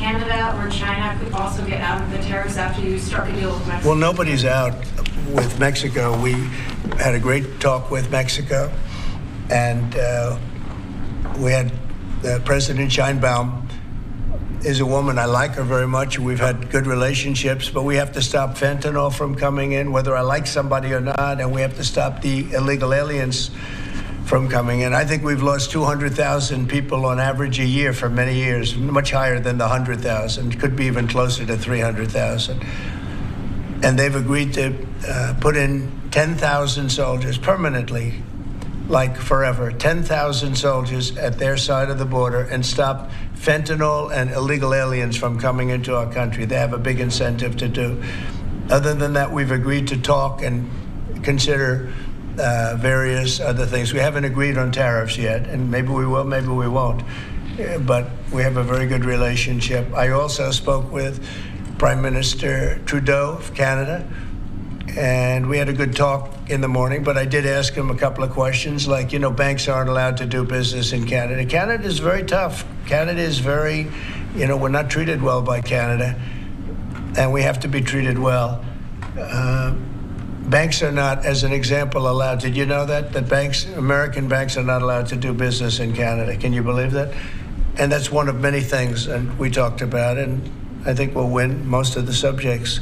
Canada or China could also get out of the tariffs after you struck a deal with Mexico? Well, nobody's out with Mexico. We had a great talk with Mexico, and we had President Sheinbaum is a woman. I like her very much. We've had good relationships, but we have to stop fentanyl from coming in, whether I like somebody or not, and we have to stop the illegal aliens from coming in. I think we've lost 200,000 people on average a year for many years, much higher than the 100,000, could be even closer to 300,000. And they've agreed to put in 10,000 soldiers permanently, like forever, 10,000 soldiers at their side of the border and stop fentanyl and illegal aliens from coming into our country. They have a big incentive to do. Other than that, we've agreed to talk and consider various other things. We haven't agreed on tariffs yet, and maybe we will, maybe we won't. But we have a very good relationship. I also spoke with Prime Minister Trudeau of Canada, and we had a good talk in the morning, but I did ask him a couple of questions, like, you know, banks aren't allowed to do business in Canada. Canada is very tough. Canada is very, you know, we're not treated well by Canada, and we have to be treated well. Banks are not, as an example, allowed. Did you know that? That banks, American banks, are not allowed to do business in Canada. Can you believe that? And that's one of many things, and we talked about it, and I think we'll win most of the subjects.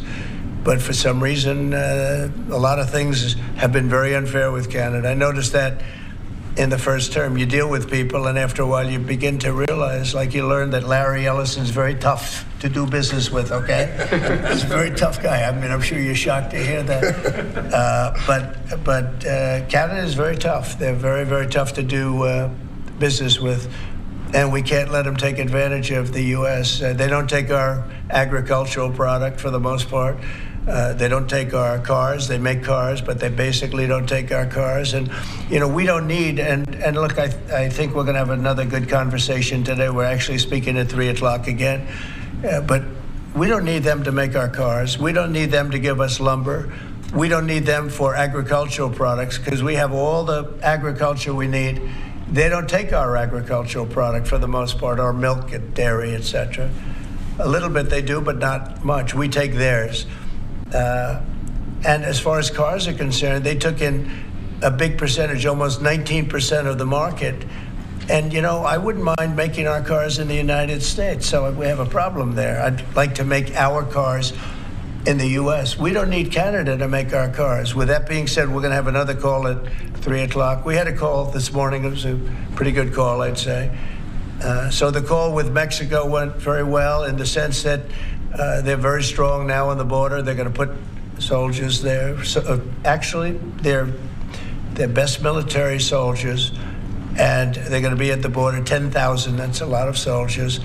But for some reason, a lot of things have been very unfair with Canada. I noticed that in the first term. You deal with people, and after a while you begin to realize, like you learn that Larry Ellison's very tough to do business with, okay? He's a very tough guy. I mean, I'm sure you're shocked to hear that. But Canada is very tough. They're very, very tough to do business with. And we can't let them take advantage of the U.S. They don't take our agricultural product for the most part. They don't take our cars. They make cars, but they basically don't take our cars. And, you know, we don't need, and look, I think we're going to have another good conversation today. We're actually speaking at 3 o'clock again. But we don't need them to make our cars. We don't need them to give us lumber. We don't need them for agricultural products because we have all the agriculture we need. They don't take our agricultural product for the most part, our milk and dairy, etc. A little bit they do, but not much. We take theirs. And as far as cars are concerned, they took in a big percentage, almost 19% of the market. And, you know, I wouldn't mind making our cars in the United States, so we have a problem there. I'd like to make our cars in the U.S. We don't need Canada to make our cars. With that being said, we're going to have another call at 3 o'clock. We had a call this morning. It was a pretty good call, I'd say. So the call with Mexico went very well in the sense that they're very strong now on the border. They're going to put soldiers there. So, actually, they're best military soldiers, and they're going to be at the border, 10,000. That's a lot of soldiers.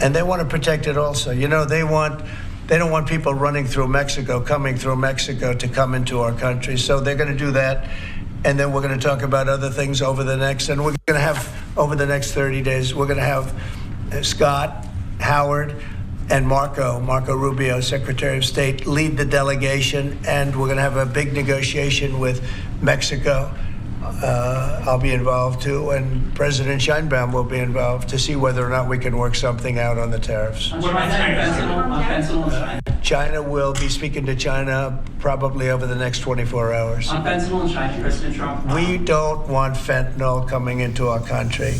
And they want to protect it also. You know, they don't want people running through Mexico, coming through Mexico to come into our country. So they're going to do that. And then we're going to talk about other things over the next 30 days, we're going to have Scott, Howard, and Marco Rubio, Secretary of State, lead the delegation. And we're going to have a big negotiation with Mexico. I'll be involved too, and President Sheinbaum will be involved to see whether or not we can work something out on the tariffs. What about fentanyl and China? China will be speaking to China probably over the next 24 hours. On fentanyl and China, President Trump? We don't want fentanyl coming into our country.